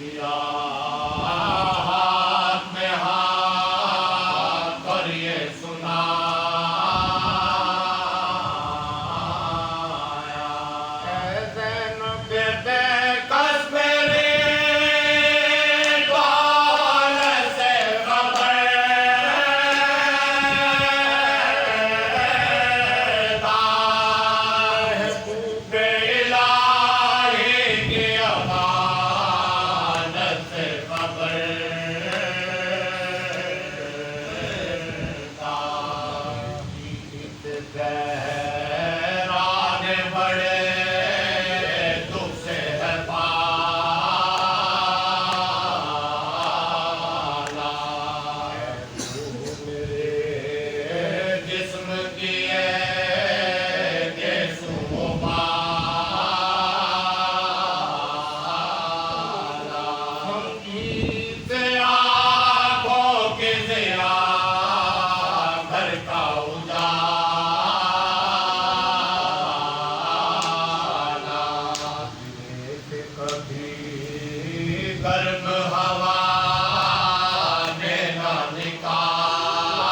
दिया हाथ में हाथ और ये सुनाया ज़ैनब कश्मीरी कौल से खबरदार पूरे इलाही की अमानत से खबरदार गहराने बड़े दुख से है पाला मेरे जिस्म की गर्म हवा ने ना निकाला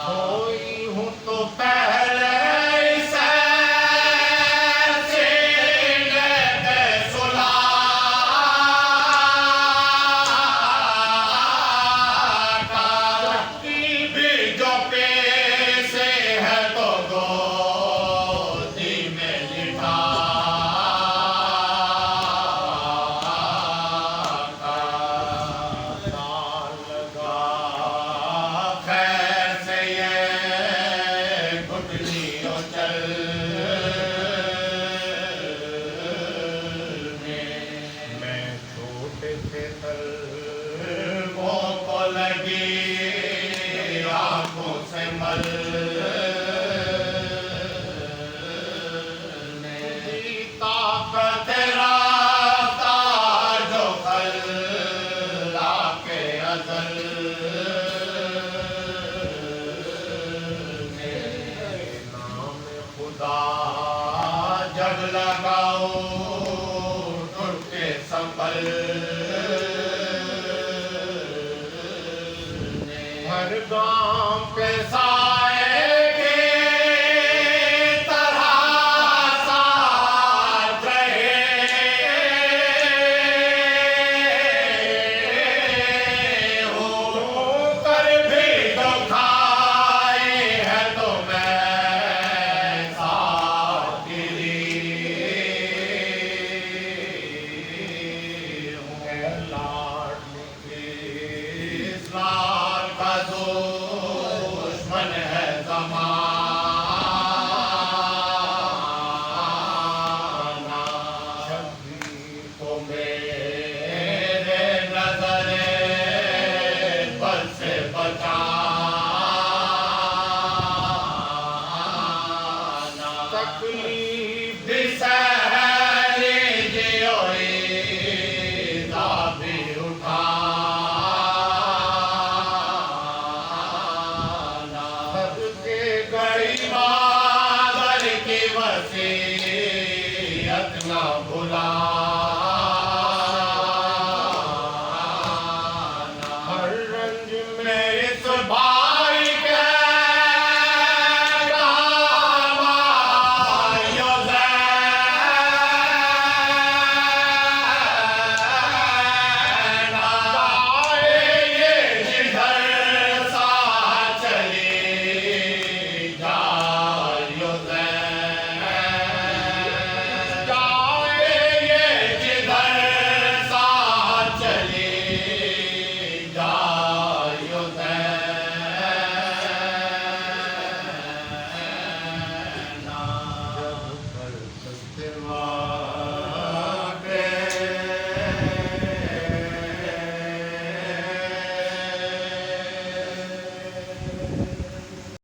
कोई हूँ तो पहले इसे सीने पे सुला की भी जो पेशे है तो गोदी में लिटा आंखों से मल ताकत रास्ता जो खल्ला के अज़ल नाम खुदा जब लगाओ उठ के संभल हर गाँव